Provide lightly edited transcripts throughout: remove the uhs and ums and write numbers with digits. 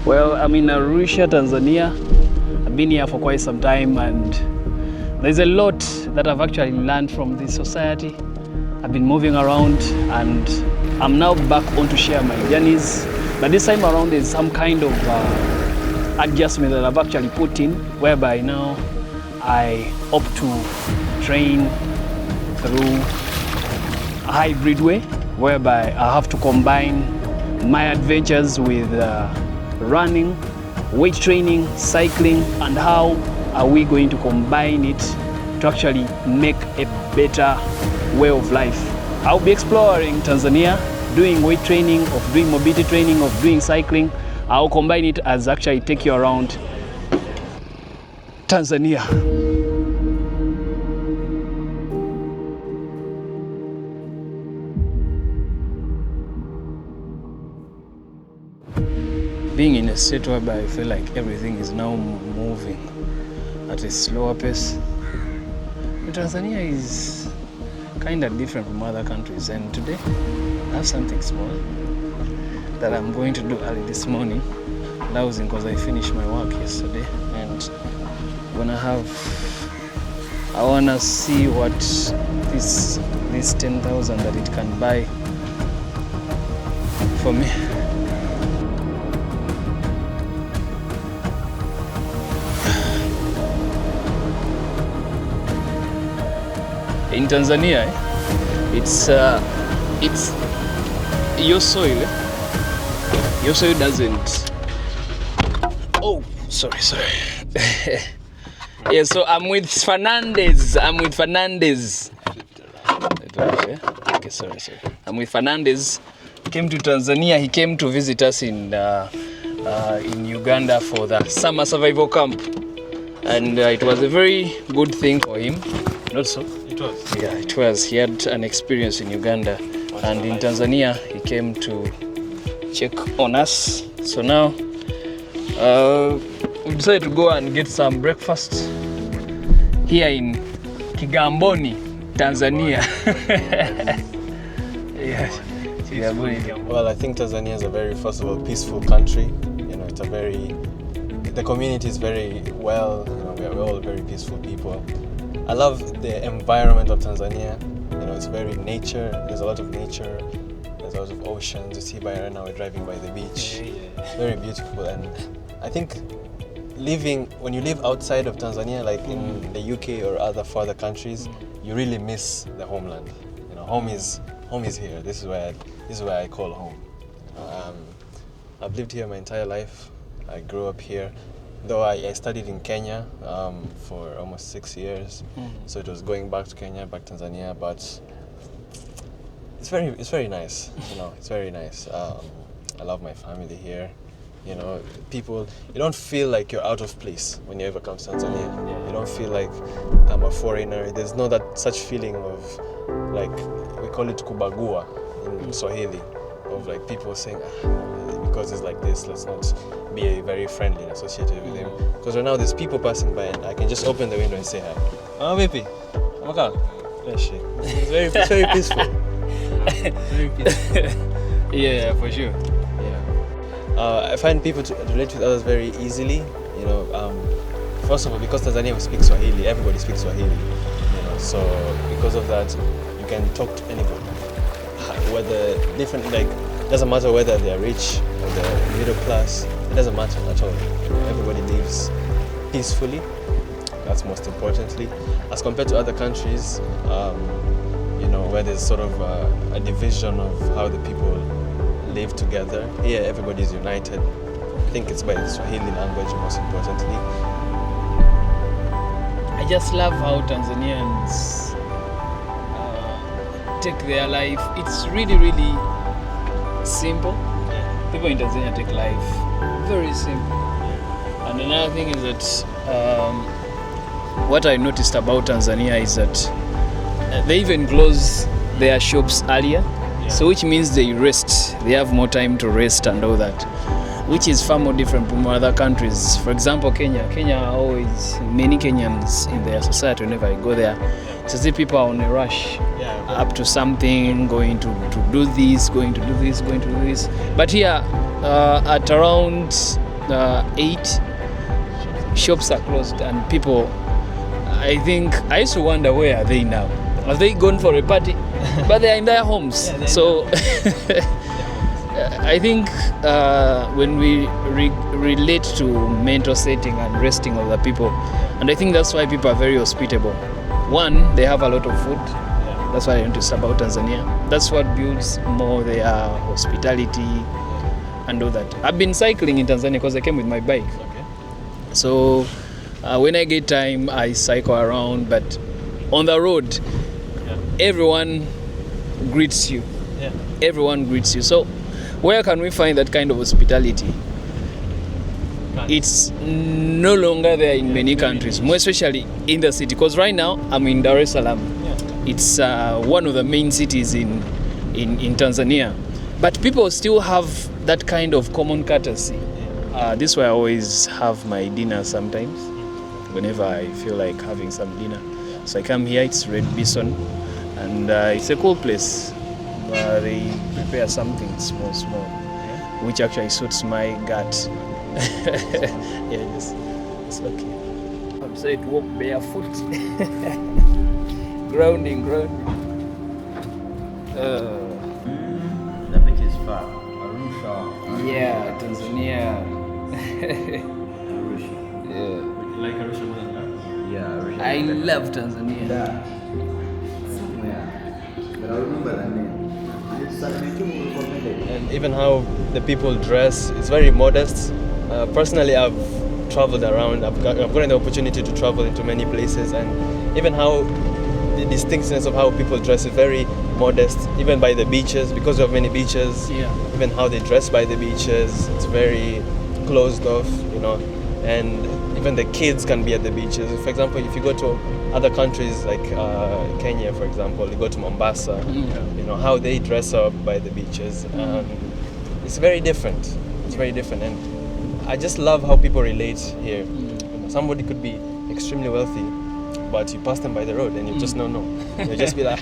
Well, I'm in Arusha, Tanzania. I've been here for quite some time, and there's a lot that I've actually learned from this society. I've been moving around, and I'm now back on to share my journeys. But this time around, there's some kind of adjustment that I've actually put in, whereby now I opt to train through a hybrid way, whereby I have to combine my adventures with running, weight training, cycling, and how are we going to combine it to actually make a better way of life. I'll be exploring Tanzania, doing weight training, of doing mobility training, of doing cycling. I'll combine it as actually take you around Tanzania. Being in a state whereby I feel like everything is now moving at a slower pace. Tanzania is kind of different from other countries, and today I have something small that I'm going to do early this morning. That was because I finished my work yesterday, and I wanna see what this 10,000 that it can buy for me. In Tanzania, it's your soil. Your soil doesn't. Oh, sorry. Yeah, so I'm with Fernandez. Okay, sorry. I'm with Fernandez. He came to Tanzania. He came to visit us in Uganda for the summer survival camp, and it was a very good thing for him. Not so. Yeah, it was. He had an experience in Uganda, and in Tanzania he came to check on us. So now we decided to go and get some breakfast here in Kigamboni, Tanzania. Yeah. Well, I think Tanzania is a very, first of all, peaceful country. You know, the community is very well. You know, we're all very peaceful people. I love the environment of Tanzania. You know, it's very nature. There's a lot of nature. There's a lot of oceans. You see right now we're driving by the beach. It's very beautiful. And I think when you live outside of Tanzania, like in the UK or other further countries, you really miss the homeland. You know, home is here. This is where I call home. I've lived here my entire life. I grew up here. Though I studied in Kenya for almost 6 years, so it was going back to Kenya, back to Tanzania, but it's very nice. You know, it's very nice. I love my family here. You know, you don't feel like you're out of place when you ever come to Tanzania. You don't feel like I'm a foreigner. There's no such feeling of, like, we call it kubagua in Swahili, of like people saying, because it's like this, let's not be very friendly and associated with him. Because right now there's people passing by and I can just open the window and say hi. Oh, baby. It's very peaceful. Very peaceful. Yeah, for sure. I find people to relate with others very easily. You know, first of all, because Tanzania speaks Swahili, everybody speaks Swahili. You know, so because of that, you can talk to anybody. Whether different, like, doesn't matter whether they're rich or they're middle class. It doesn't matter at all. Everybody lives peacefully. That's most importantly. As compared to other countries, you know, where there's sort of a division of how the people live together. Here, everybody's united. I think it's by the Swahili language, most importantly. I just love how Tanzanians take their life. It's really, really simple. People in Tanzania take life very simple. And another thing is that what I noticed about Tanzania is that they even close their shops earlier. So which means they rest. They have more time to rest and all that, which is far more different from other countries. For example, Kenya always, many Kenyans in their society, whenever I go there, to see people are on a rush, up to something, going to do this, going to do this. But here, at around 8 shops are closed, and people, I think, I used to wonder, where are they now? Have they gone for a party? But they are in their homes. So I think when we relate to mental setting and resting of the people, and I think that's why people are very hospitable. One, they have a lot of food. That's what I noticed about Tanzania. That's what builds more their hospitality and all that. I've been cycling in Tanzania because I came with my bike. Okay. So when I get time, I cycle around, but on the road, everyone greets you. Yeah. Everyone greets you. So where can we find that kind of hospitality? It's no longer there in many countries, more especially in the city. Because right now I'm in Dar es Salaam. It's one of the main cities in Tanzania. But people still have that kind of common courtesy. This is where I always have my dinner sometimes, whenever I feel like having some dinner. So I come here, it's Red Bison, and it's a cool place. They prepare something small, which actually suits my gut. It's okay. I'm sorry to walk barefoot. grounding. That bit is far. Arusha. Yeah, Tanzania. Arusha. Yeah. You like Arusha more than that? Yeah, Arusha. I love Tanzania. Yeah. But I remember that name. And even how the people dress, it's very modest. Personally, I've traveled around. I've gotten the opportunity to travel into many places, and even how the distinctness of how people dress is very modest. Even by the beaches, because we have many beaches. Yeah. Even how they dress by the beaches, it's very closed off, and even the kids can be at the beaches. For example, if you go to other countries like Kenya, for example, you go to Mombasa, how they dress up by the beaches. It's very different. It's very different, and I just love how people relate here. Somebody could be extremely wealthy, but you pass them by the road and you just don't know. You just be like,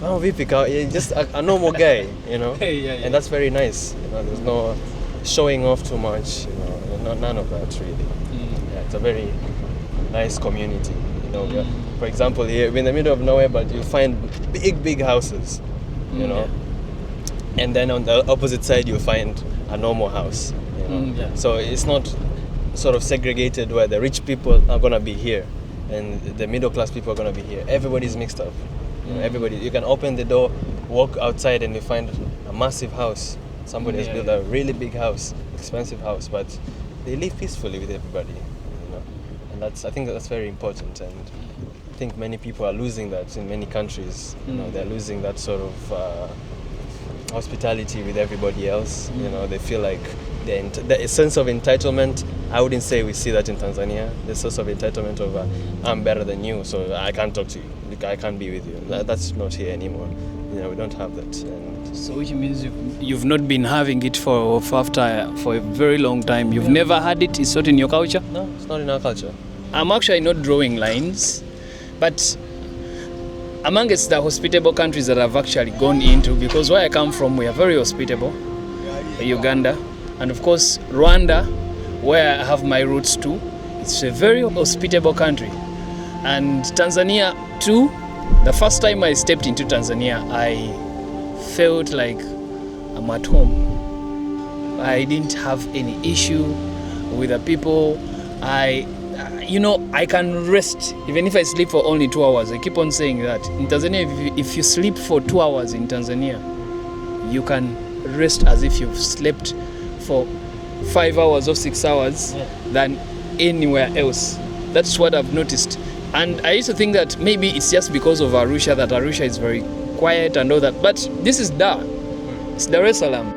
oh, vipi ka? You're just a normal guy, and that's very nice. There's no showing off too much. None of that really. Yeah, it's a very nice community. For example, here we're in the middle of nowhere, but you find big houses, and then on the opposite side you find a normal house. So it's not sort of segregated where the rich people are gonna be here and the middle class people are gonna be here. Everybody's mixed up. Everybody. You can open the door, walk outside, and you find a massive house. Somebody has built a really big house, expensive house, but they live peacefully with everybody. And I think that's very important. And I think many people are losing that in many countries. They're losing that sort of hospitality with everybody else. They feel like the sense of entitlement. I wouldn't say we see that in Tanzania. The sense of entitlement of I'm better than you, so I can't talk to you. I can't be with you. That's not here anymore. We don't have that. And so which means you've not been having it for a very long time. You've never had it. It's not in your culture. No, it's not in our culture. I'm actually not drawing lines, but amongst the hospitable countries that I've actually gone into, because where I come from, we are very hospitable. Uganda, and of course Rwanda, where I have my roots too. It's a very hospitable country. And Tanzania too. The first time I stepped into Tanzania, I felt like I'm at home. I didn't have any issue with the people. I can rest even if I sleep for only 2 hours. I keep on saying that in Tanzania, if you sleep for 2 hours in Tanzania, you can rest as if you've slept for 5 hours or 6 hours than anywhere else. That's what I've noticed. And I used to think that maybe it's just because of Arusha, that Arusha is very quiet and all that. But this is Dar. It's Dar es Salaam.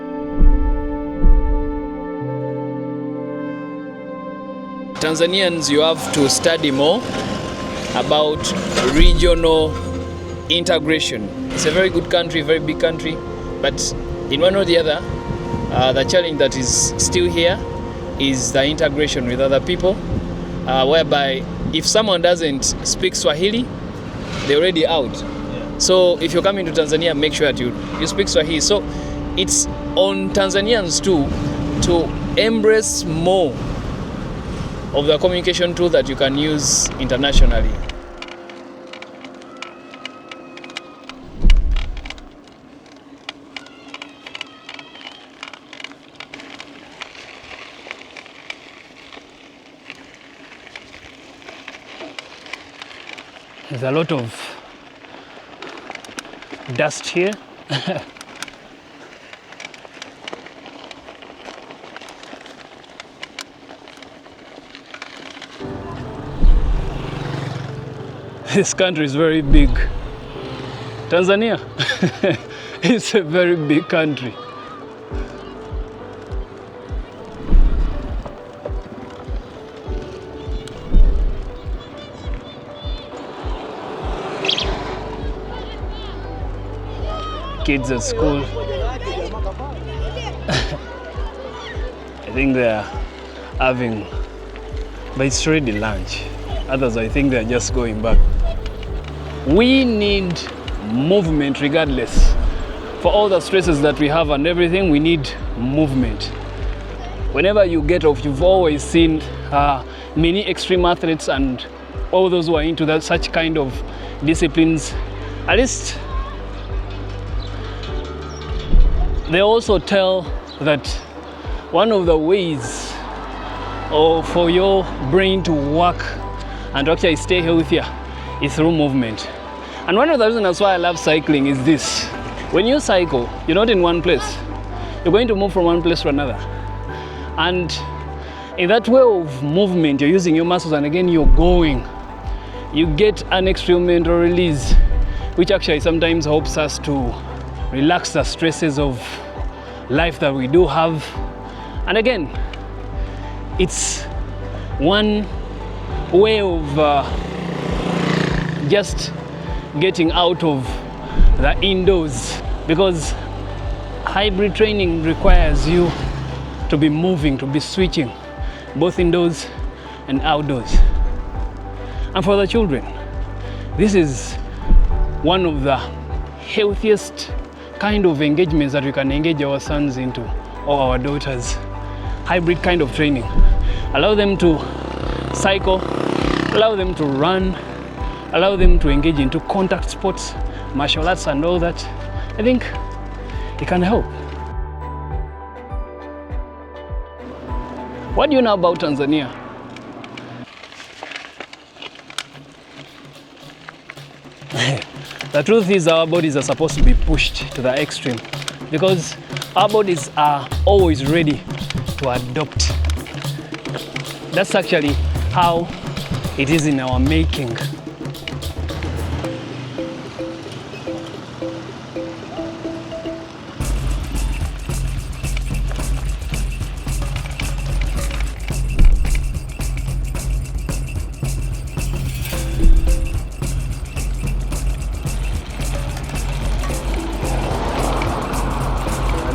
Tanzanians, you have to study more about regional integration. It's a very good country, very big country, but in one or the other, the challenge that is still here is the integration with other people, whereby if someone doesn't speak Swahili, they're already out. So if you're coming to Tanzania, make sure that you speak Swahili. So it's on Tanzanians too to embrace more of the communication tool that you can use internationally. There's a lot of dust here. This country is very big. Tanzania is a very big country. Kids at school. I think they are having, but it's already lunch. Others, I think they're just going back. We need movement regardless. For all the stresses that we have and everything, we need movement. Whenever you get off, you've always seen many extreme athletes and all those who are into that such kind of disciplines. At least they also tell that one of the ways for your brain to work and to actually stay healthier is through movement. And one of the reasons why I love cycling is this. When you cycle, you're not in one place. You're going to move from one place to another. And in that way of movement, you're using your muscles and again you're going. You get an extreme mental release, which actually sometimes helps us to relax the stresses of life that we do have. And again, it's one way of just getting out of the indoors, because hybrid training requires you to be moving, to be switching, both indoors and outdoors. And for the children, this is one of the healthiest kind of engagements that we can engage our sons into, or our daughters. Hybrid kind of training. Allow them to cycle, allow them to run, allow them to engage into contact sports, martial arts and all that. I think it can help. What do you know about Tanzania? The truth is our bodies are supposed to be pushed to the extreme because our bodies are always ready to adopt. That's actually how it is in our making.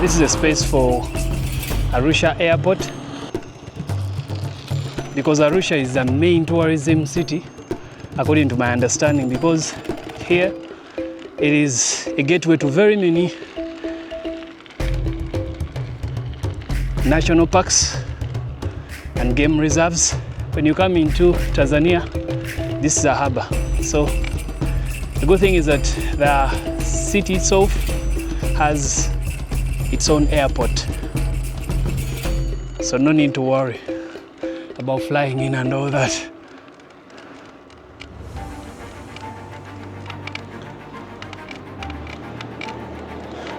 This is a space for Arusha Airport, because Arusha is the main tourism city, according to my understanding, because here it is a gateway to very many national parks and game reserves. When you come into Tanzania, this is a harbor. So the good thing is that the city itself has its own airport, so no need to worry about flying in and all that.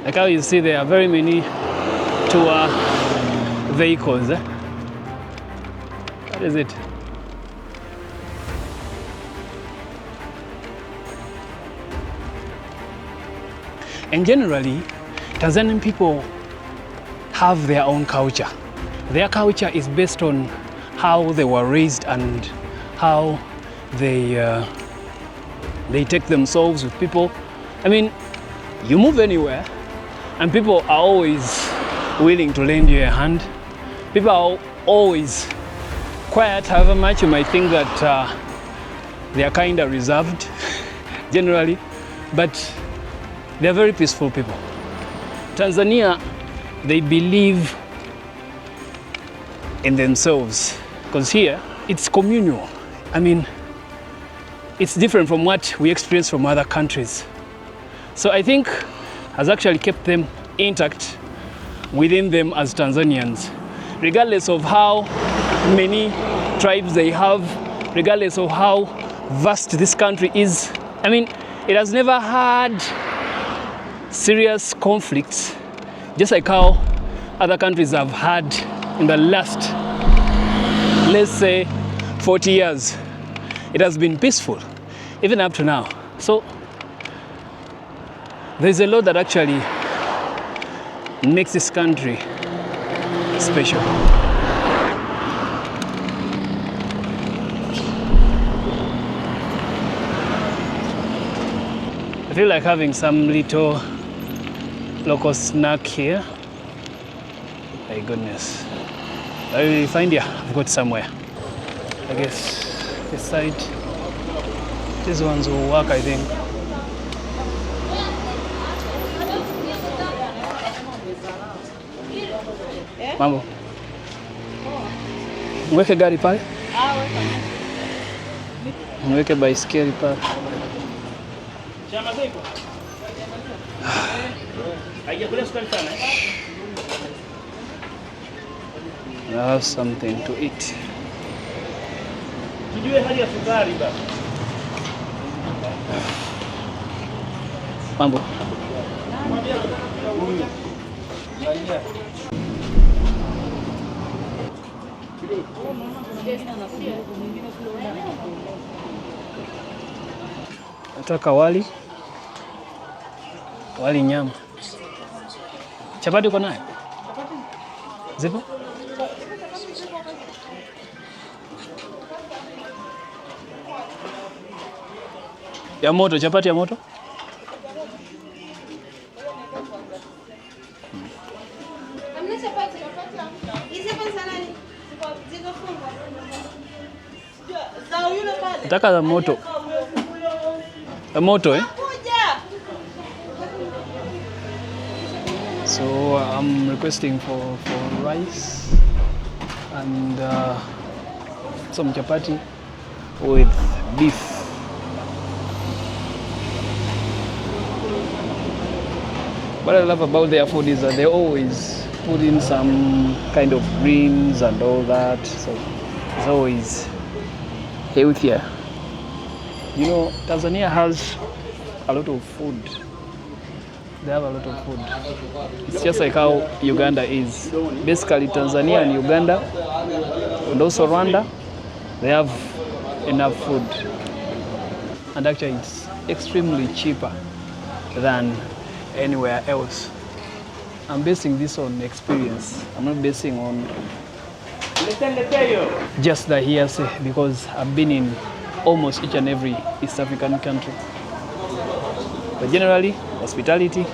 Like how you see, there are very many tour vehicles. What is it? And generally, Tanzanian people have their own culture. Their culture is based on how they were raised and how they take themselves with people. I mean, you move anywhere and people are always willing to lend you a hand. People are always quiet, however much you might think that they are kind of reserved generally, but they are very peaceful people. Tanzania, they believe in themselves, because here it's communal. I mean, it's different from what we experience from other countries. So I think has actually kept them intact within them as Tanzanians, regardless of how many tribes they have, regardless of how vast this country is. I mean, it has never had serious conflicts, just like how other countries have had in the last, let's say, 40 years. It has been peaceful, even up to now. So there's a lot that actually makes this country special. I feel like having some little local snack here. My goodness. I will find ya. I've got somewhere. I guess this side. These ones will work, I think. Mambo. Mweke gari pale. Mweke baiskeli pale. I have something to eat. Mambo. Nataka wali nyama. Chapati uko nayo? Zipo? Ya moto, chapati ya moto? Nataka za moto. Ya moto, eh? So I'm requesting for rice and some chapati with beef. What I love about their food is that they always put in some kind of greens and all that, so it's always healthier. You know, Tanzania has a lot of food. They have a lot of food. It's just like how Uganda is. Basically, Tanzania and Uganda, and also Rwanda, they have enough food. And actually, it's extremely cheaper than anywhere else. I'm basing this on experience. I'm not basing on just the hearsay, because I've been in almost each and every East African country. But generally, hospitality,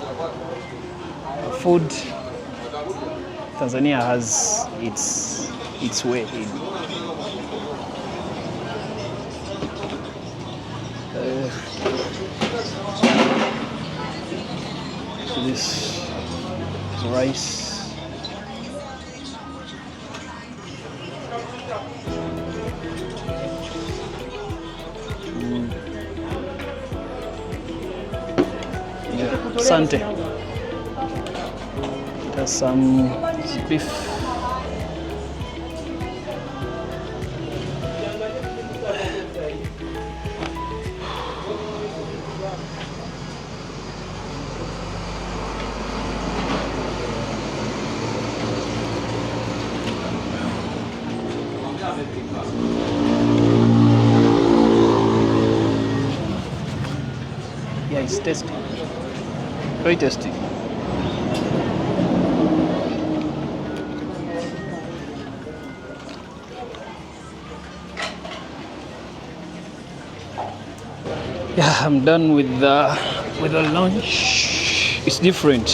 food, Tanzania has its way in. This is rice. Sante. There's some beef. Yeah, it's tasty. Very tasty. Yeah, I'm done with the lunch. It's different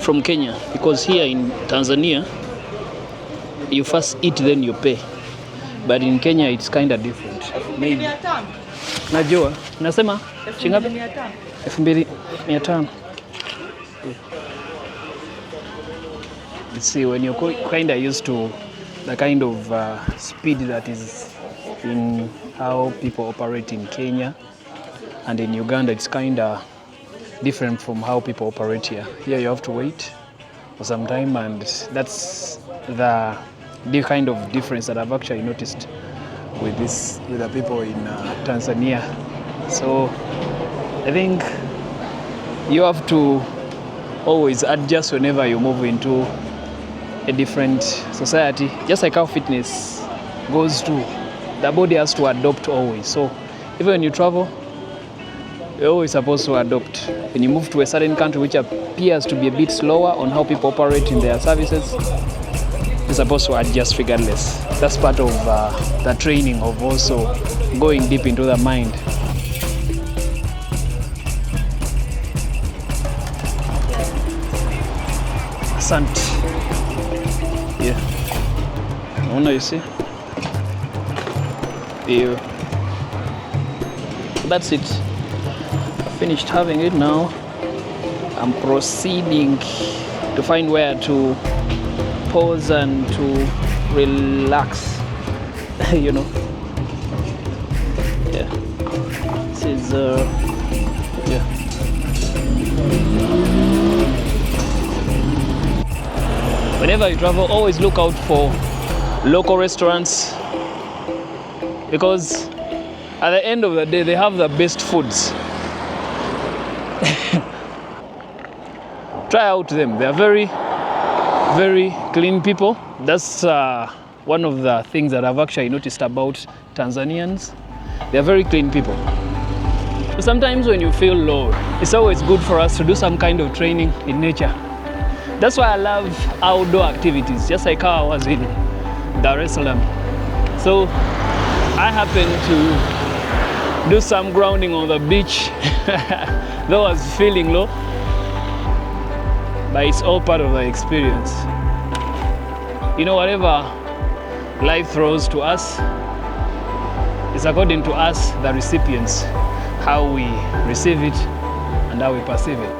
from Kenya, because here in Tanzania you first eat then you pay, but in Kenya it's kind of different. Maybe. Najua. Nasema chingapi? 2,500. You see, when you're kind of used to the kind of speed that is in how people operate in Kenya, and in Uganda it's kind of different from how people operate here. Here you have to wait for some time, and that's the kind of difference that I've actually noticed with the people in Tanzania. So I think you have to always adjust whenever you move into a different society. Just like how fitness goes to, the body has to adopt always. So even when you travel, you're always supposed to adopt. When you move to a certain country which appears to be a bit slower on how people operate in their services, you're supposed to adjust regardless. That's part of the training of also going deep into the mind. Asante. Yeah. Naona, you see? Yeah. That's it. Finished having it now. I'm proceeding to find where to pause and to relax. You know. Yeah. This is yeah. Whenever you travel, always look out for local restaurants, because at the end of the day they have the best foods. Try out them. They are very, very clean people. That's one of the things that I've actually noticed about Tanzanians. They are very clean people. Sometimes when you feel low, it's always good for us to do some kind of training in nature. That's why I love outdoor activities, just like how I was in Dar es Salaam. So I happened to do some grounding on the beach. Though I was feeling low, but it's all part of the experience. You know, whatever life throws to us, it's according to us, the recipients, how we receive it and how we perceive it.